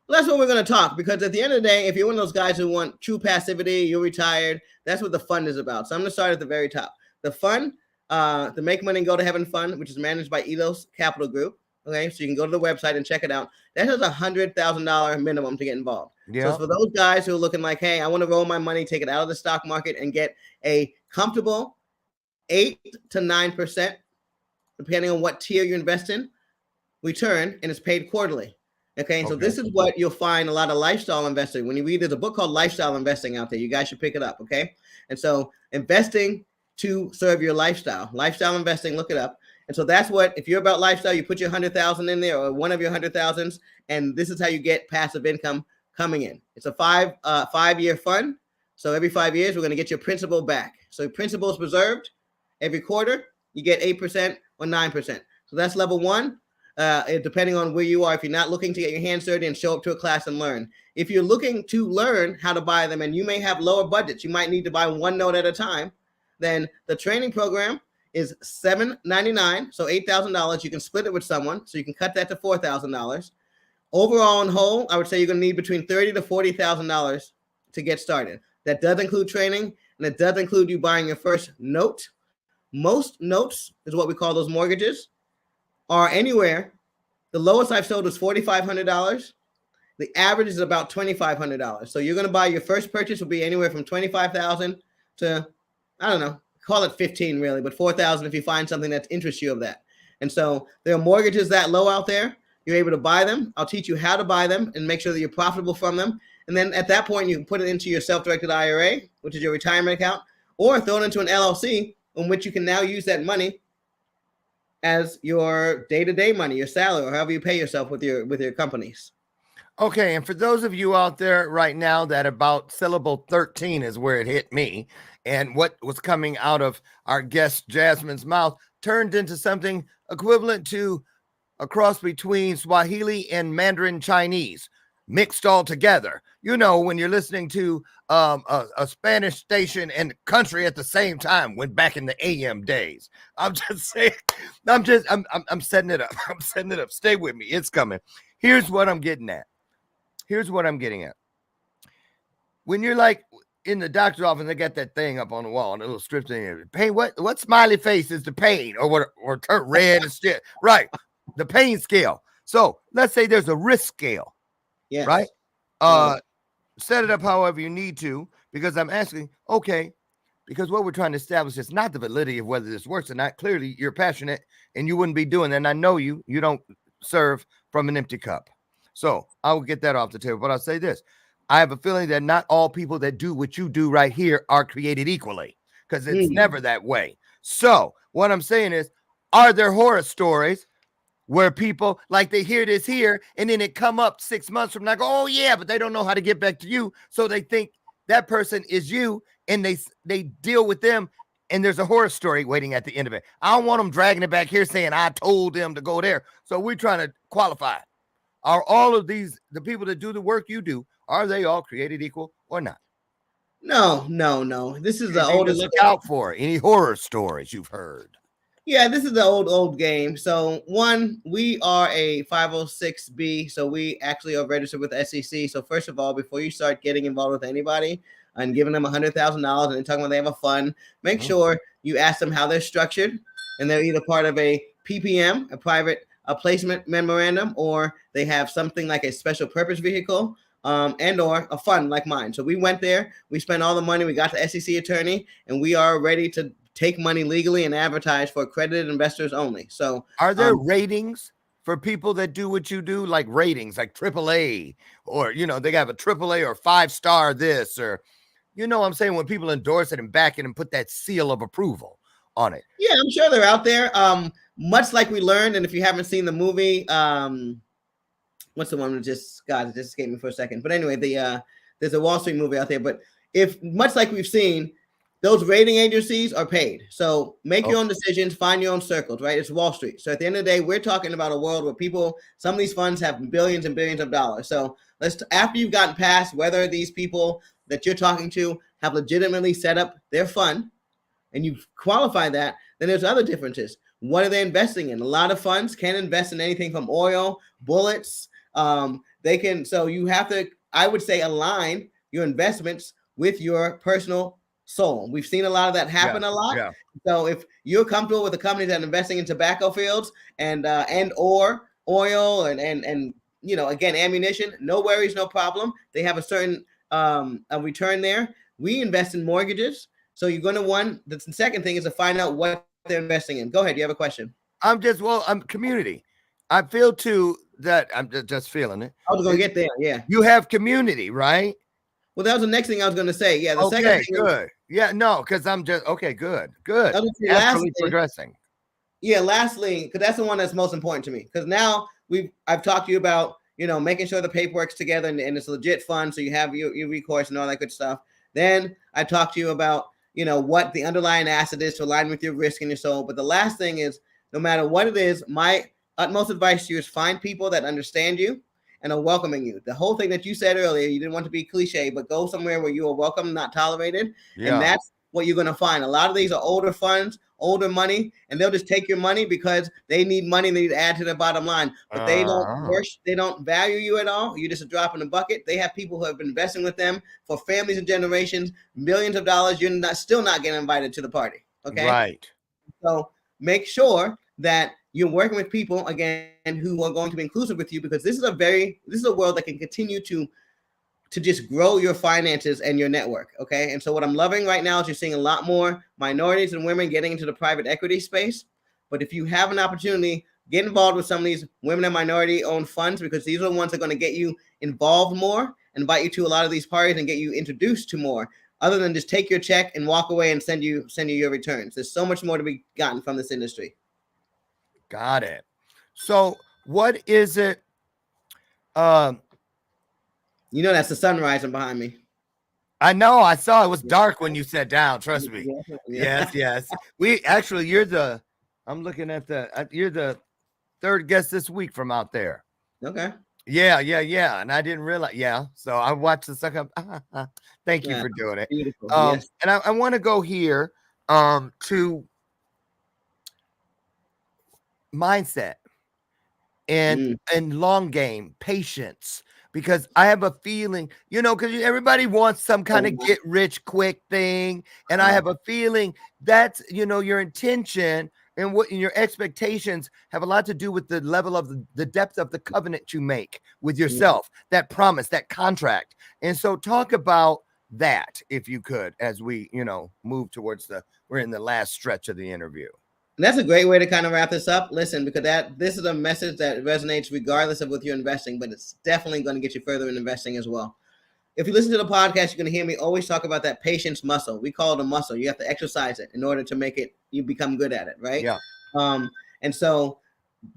Well, that's what we're going to talk, because at the end of the day, if you're one of those guys who want true passivity, you're retired, that's what the fund is about. So I'm going to start at the very top. The fund, the Make Money and Go to Heaven Fund, which is managed by Elos Capital Group. Okay, so you can go to the website and check it out. That has $100,000 minimum to get involved. Yeah. So it's for those guys who are looking like, hey, I want to roll my money, take it out of the stock market, and get a comfortable 8 to 9%, depending on what tier you invest in, return, and it's paid quarterly. Okay, so this is what you'll find a lot of lifestyle investing. When you read, there's a book called Lifestyle Investing out there. You guys should pick it up, okay? And so investing to serve your lifestyle. Lifestyle investing, look it up. And so that's what, if you're about lifestyle, you put your 100,000 in there, or one of your 100,000s, and this is how you get passive income coming in. It's a 5-year fund. So every 5 years, we're going to get your principal back. So principal is preserved. Every quarter, you get 8% or 9%. So that's level one. Depending on where you are, if you're not looking to get your hands dirty and show up to a class and learn. If you're looking to learn how to buy them, and you may have lower budgets, you might need to buy one note at a time, then the training program is $799, so $8,000. You can split it with someone, so you can cut that to $4,000. Overall, in whole, I would say you're going to need between $30,000 to $40,000 to get started. That does include training, and it does include you buying your first note. Most notes is what we call those mortgages, are anywhere. The lowest I've sold was $4,500. The average is about $2,500. So you're going to buy, your first purchase will be anywhere from $25,000 to, I don't know, call it 15 really, but 4,000 if you find something that interests you of that. And so there are mortgages that low out there. You're able to buy them. I'll teach you how to buy them and make sure that you're profitable from them. And then at that point, you can put it into your self-directed IRA, which is your retirement account, or throw it into an LLC in which you can now use that money as your day-to-day money, your salary, or however you pay yourself with your companies. Okay, and for those of you out there right now that about syllable 13 is where it hit me, and what was coming out of our guest Jasmine's mouth turned into something equivalent to a cross between Swahili and Mandarin Chinese, mixed all together. You know, when you're listening to a Spanish station and country at the same time, when back in the AM days. I'm just saying, I'm setting it up. I'm setting it up. Stay with me. It's coming. Here's what I'm getting at. When you're like in the doctor's office, they got that thing up on the wall, and a little strip thing. Pain. What smiley face is the pain, or turn red and shit? Right. The pain scale. So let's say there's a risk scale. Yeah. Right. Set it up however you need to, because I'm asking, okay, because what we're trying to establish is not the validity of whether this works or not. Clearly, you're passionate, and you wouldn't be doing that. And I know you don't serve from an empty cup. So I will get that off the table. But I'll say this. I have a feeling that not all people that do what you do right here are created equally, because it's never that way. So what I'm saying is, are there horror stories where people, like, they hear this here and then it come up 6 months from now, go, oh yeah, but they don't know how to get back to you. So they think that person is you, and they deal with them, and there's a horror story waiting at the end of it. I don't want them dragging it back here saying I told them to go there. So we're trying to qualify. Are all of these, the people that do the work you do, are they all created equal or not? No. This is the oldest. Look out for any horror stories you've heard. Yeah, this is the old game. So one, we are a 506B, so we actually are registered with the SEC. So first of all, before you start getting involved with anybody and giving them $100,000 and they're talking about they have a fund, make sure you ask them how they're structured, and they're either part of a PPM, a private placement memorandum, or they have something like a special purpose vehicle. and or a fund like mine. So we went there, we spent all the money, we got the SEC attorney, and we are ready to take money legally and advertise for accredited investors only. So are there ratings for people that do what you do, like ratings, like AAA, or, they have a AAA or 5-star this, or, I'm saying, when people endorse it and back it and put that seal of approval on it? Yeah, I'm sure they're out there. Much like we learned, and if you haven't seen the movie, what's the one that just escaped me for a second. But anyway, there's a Wall Street movie out there. But if much like we've seen, those rating agencies are paid. So make your own decisions, find your own circles, right? It's Wall Street. So at the end of the day, we're talking about a world where some of these funds have billions and billions of dollars. So after you've gotten past whether these people that you're talking to have legitimately set up their fund and you've qualified that, then there's other differences. What are they investing in? A lot of funds can invest in anything from oil, bullets. So you have to, I would say, align your investments with your personal soul. We've seen a lot of that happen a lot. Yeah. So if you're comfortable with the companies that are investing in tobacco fields and or oil and again, ammunition, no worries, no problem. They have a certain a return there. We invest in mortgages. So you're going to the second thing is to find out what they're investing in. Go ahead. You have a question. I'm community. I feel too that I'm just feeling it. I was going to get there. Yeah. You have community, right? Well, that was the next thing I was going to say. Yeah. The second thing. Good. Yeah. No, because I'm just good. Lastly, progressing. Yeah. Lastly, because that's the one that's most important to me. Because now I've talked to you about making sure the paperwork's together and it's a legit fund, so you have your recourse and all that good stuff. Then I talked to you about what the underlying asset is to align with your risk and your soul. But the last thing is, no matter what it is, my utmost advice to you is find people that understand you and are welcoming you. The whole thing that you said earlier, you didn't want to be cliche, but go somewhere where you are welcome, not tolerated. Yeah. And that's what you're going to find. A lot of these are older funds, older money, and they'll just take your money because they need money and they need to add to their bottom line. But they don't value you at all. You're just a drop in the bucket. They have people who have been investing with them for families and generations, millions of dollars. You're still not getting invited to the party. Okay. Right. So make sure that you're working with people again who are going to be inclusive with you, because this is a world that can continue to just grow your finances and your network. Okay. And so what I'm loving right now is you're seeing a lot more minorities and women getting into the private equity space. But if you have an opportunity, get involved with some of these women and minority owned funds, because these are the ones that are going to get you involved more, invite you to a lot of these parties and get you introduced to more, other than just take your check and walk away and send you your returns. There's so much more to be gotten from this industry. Got it. So what is it? That's the sun rising behind me. I know. I saw it was dark when you sat down. Trust me. Yeah. Yes. You're the third guest this week from out there. Okay. Yeah. And I didn't realize. Yeah. So I watched the second. Thank you for doing it. Beautiful. Yes. And I want to go here to mindset and long game patience, because I have a feeling, because everybody wants some kind of get rich quick thing, and I have a feeling that's your intention and what your expectations have a lot to do with the level of the depth of the covenant you make with yourself, that promise, that contract. And so talk about that, if you could, as we move towards we're in the last stretch of the interview. And that's a great way to kind of wrap this up. Listen, because this is a message that resonates regardless of what you're investing, but it's definitely going to get you further in investing as well. If you listen to the podcast, you're going to hear me always talk about that patience muscle. We call it a muscle. You have to exercise it in order to you become good at it, right? Yeah. And so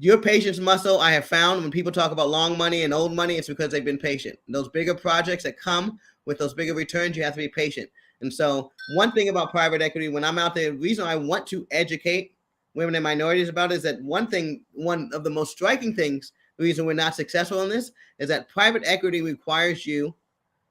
your patience muscle, I have found when people talk about long money and old money, it's because they've been patient. Those bigger projects that come with those bigger returns, you have to be patient. And so one thing about private equity, when I'm out there, the reason I want to educate women and minorities about it is that one of the most striking things, the reason we're not successful in this, is that private equity requires you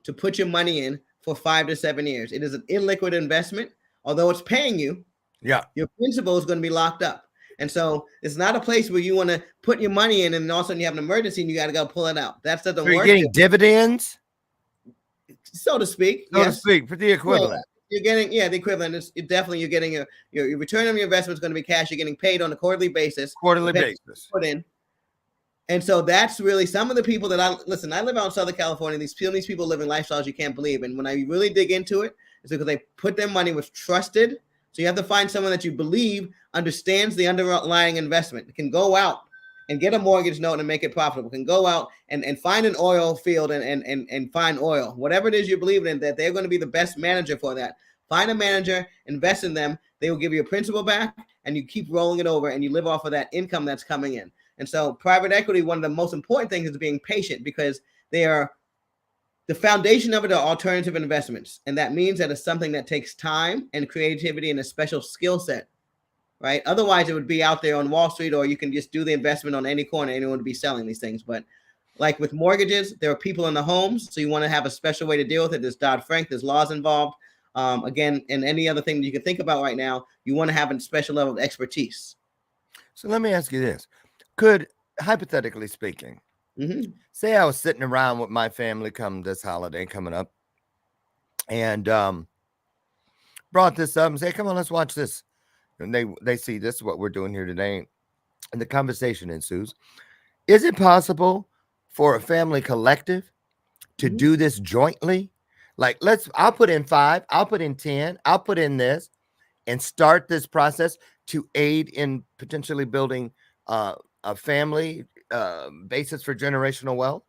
to put your money in for 5 to 7 years. It is an illiquid investment. Although it's paying you, your principal is going to be locked up. And so it's not a place where you want to put your money in and all of a sudden you have an emergency and you got to go pull it out. That doesn't work. You're getting dividends? So to speak. So to speak, for the equivalent. You're getting, the equivalent is definitely you're getting your return on your investment is going to be cash. You're getting paid on a quarterly basis. Put in. And so that's really some of the people that I live out in Southern California. These people living lifestyles you can't believe. And when I really dig into it, it's because they put their money with trusted. So you have to find someone that you believe understands the underlying investment, can go out and get a mortgage note and make it profitable, can go out and find an oil field and find oil, whatever it is you believe in, that they're going to be the best manager for that. Find a manager, invest in them. They will give you a principal back and you keep rolling it over and you live off of that income that's coming in. And so private equity, one of the most important things is being patient, because they are the foundation of it are alternative investments. And that means that it's something that takes time and creativity and a special skill set, right? Otherwise, it would be out there on Wall Street, or you can just do the investment on any corner. Anyone would be selling these things. But like with mortgages, there are people in the homes. So you want to have a special way to deal with it. There's Dodd-Frank, there's laws involved. Again, and any other thing that you can think about right now, you want to have a special level of expertise. So let me ask you this. Could, hypothetically speaking, say I was sitting around with my family come this holiday coming up and brought this up and say, come on, let's watch this. And they see this is what we're doing here today. And the conversation ensues. Is it possible for a family collective to do this jointly? Like, I'll put in 5, I'll put in 10, I'll put in this and start this process to aid in potentially building a family basis for generational wealth.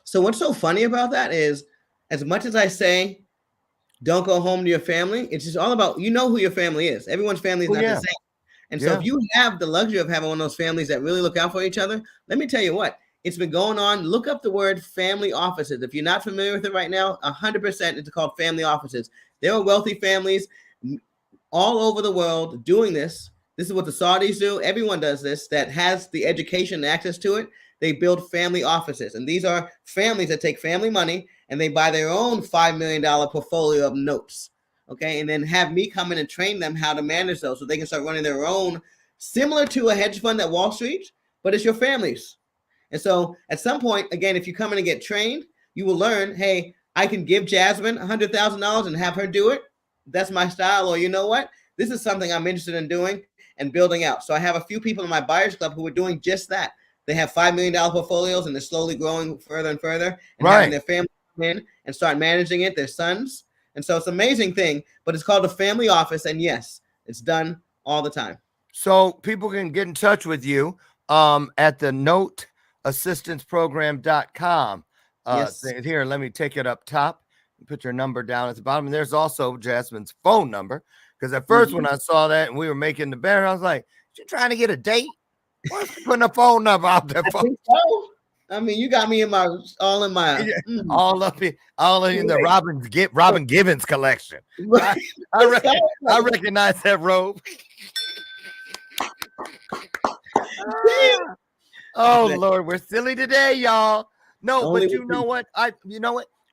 So what's so funny about that is, as much as I say, don't go home to your family, it's just all about, you know who your family is. Everyone's family is not the same. And so if you have the luxury of having one of those families that really look out for each other, let me tell you what, it's been going on. Look up the word family offices. If you're not familiar with it right now, 100% it's called family offices. There are wealthy families all over the world doing this. This is what the Saudis do. Everyone does this that has the education and access to it. They build family offices. And these are families that take family money and they buy their own $5 million portfolio of notes. Okay. And then have me come in and train them how to manage those so they can start running their own, similar to a hedge fund at Wall Street, but it's your families. And so at some point, again, if you come in and get trained, you will learn, hey, I can give Jasmine $100,000 and have her do it. That's my style. Or you know what? This is something I'm interested in doing and building out. So I have a few people in my buyers club who are doing just that. They have $5 million portfolios and they're slowly growing further and further and having their family come in and start managing it, their sons. And so it's an amazing thing, but it's called a family office. And yes, it's done all the time. So people can get in touch with you at the noteassistanceprogram.com. Here, let me take it up top. Put your number down at the bottom. And there's also Jasmine's phone number. Because at first when I saw that and we were making the banner, I was like, you trying to get a date? What's putting a phone number out there for? I mean, you got me in my all in the Robin Gibbons collection. Right. I recognize that robe. Oh Lord, we're silly today, y'all. No, but you know what?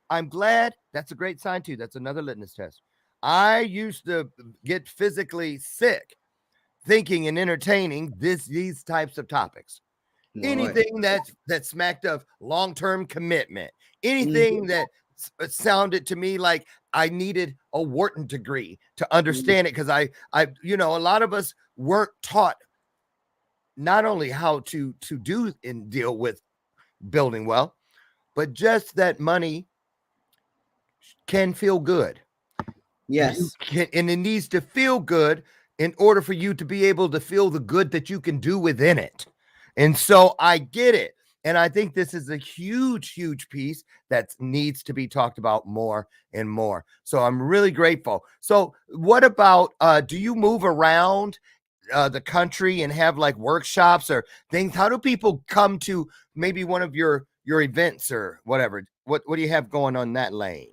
I'm glad. That's a great sign too. That's another litmus test. I used to get physically sick thinking and entertaining these types of topics. Anything that smacked of long-term commitment, anything that sounded to me like I needed a Wharton degree to understand it, because I a lot of us weren't taught not only how to do and deal with building wealth, but just that money can feel good. Yes. And it needs to feel good in order for you to be able to feel the good that you can do within it. And so I get it. And I think this is a huge, huge piece that needs to be talked about more and more. So I'm really grateful. So what about, do you move around the country and have like workshops or things? How do people come to maybe one of your events or whatever? What do you have going on that lane?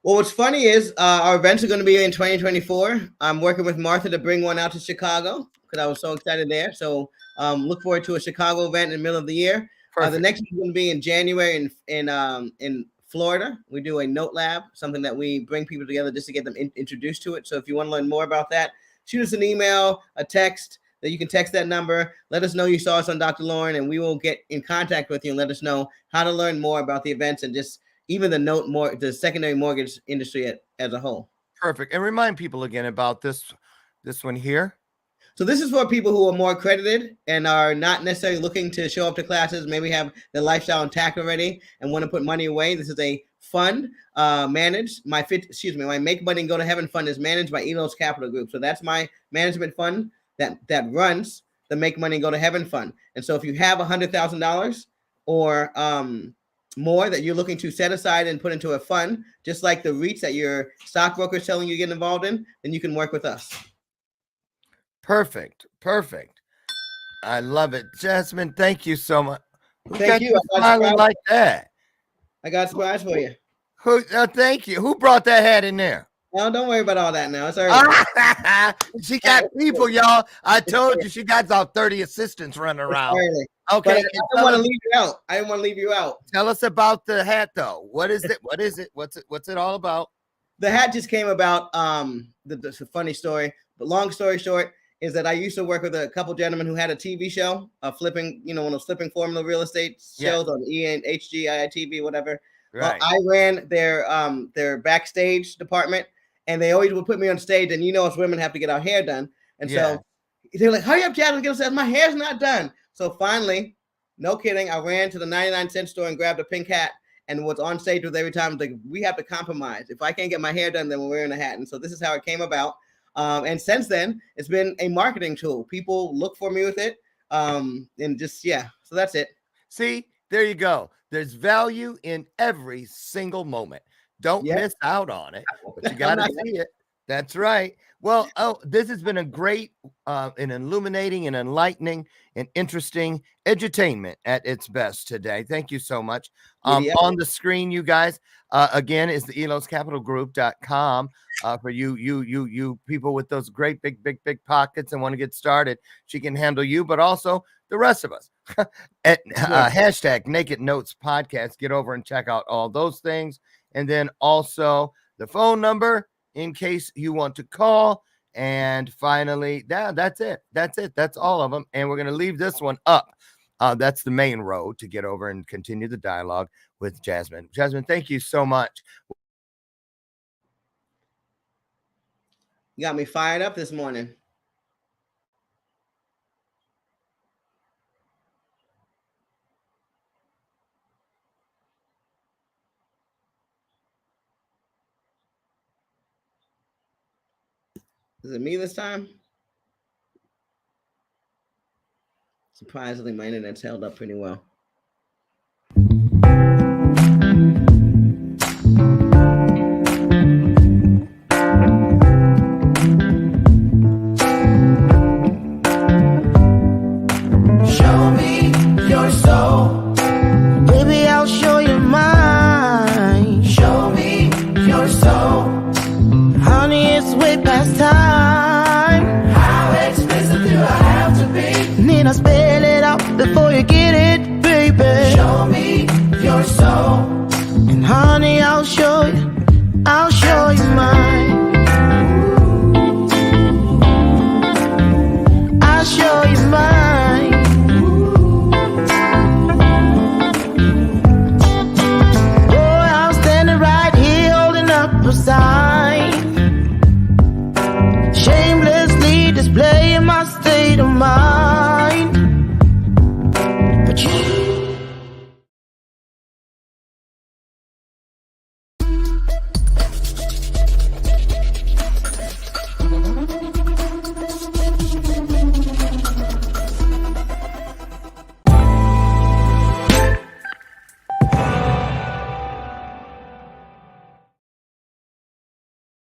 Well, what's funny is our events are going to be in 2024. I'm working with Martha to bring one out to Chicago because I was so excited there. So look forward to a Chicago event in the middle of the year. The next one is going to be in January in Florida. We do a note lab, something that we bring people together just to get them introduced to it. So if you want to learn more about that, shoot us an email, a text. That you can text that number. Let us know you saw us on Dr. Lauren, and we will get in contact with you and let us know how to learn more about the events and just even the secondary mortgage industry as a whole. Perfect. And remind people again about this one here. So this is for people who are more accredited and are not necessarily looking to show up to classes, maybe have their lifestyle intact already and want to put money away. This is a fund managed. My Make Money and Go to Heaven fund is managed by Elos Capital Group. So that's my management fund that runs the Make Money and Go to Heaven fund. And so if you have $100,000 or more that you're looking to set aside and put into a fund, just like the REITs that your stockbroker is telling you to get involved in, then you can work with us. Perfect. I love it. Jasmine, thank you so much. Thank you. Smiling like that. I got a surprise for you. Thank you. Who brought that hat in there? Well, don't worry about all that now. It's early. She got people, y'all. I told you she got about 30 assistants running around. Okay. But I didn't want to leave you out. I didn't want to leave you out. Tell us about the hat, though. What is it? What's it all about? The hat just came about. It's a funny story, but long story short is that I used to work with a couple gentlemen who had a TV show, flipping, one of those flipping formula real estate shows on HG, IITV, whatever. Right. I ran their backstage department, and they always would put me on stage. And us women have to get our hair done, and so they're like, "Hurry up, Jasmine, get us done. My hair's not done." So finally, no kidding, I ran to the 99-cent store and grabbed a pink hat and was on stage with every time. Like, we have to compromise. If I can't get my hair done, then we're wearing a hat. And so this is how it came about. And since then, it's been a marketing tool. People look for me with it. And just, so that's it. See, there you go. There's value in every single moment. Don't miss out on it, but you got to see it. That's right. Well, this has been a great and illuminating and enlightening and interesting edutainment at its best today. Thank you so much. On the screen, you guys, again, is the eloscapitalgroup.com for you people with those great big pockets and want to get started. She can handle you, but also the rest of us. At hashtag Naked Notes Podcast. Get over and check out all those things. And then also the phone number in case you want to call. And finally, that's it. That's all of them. And we're going to leave this one up. That's the main road to get over and continue the dialogue with Jasmine. Jasmine, thank you so much. You got me fired up this morning. Is it me this time? Surprisingly, my internet's held up pretty well. Show me your soul. Baby, I'll show you mine. Show me your soul. Honey, it's way past time. How expensive do I have to be? Need I spell it out before you get it, baby? Show me your soul.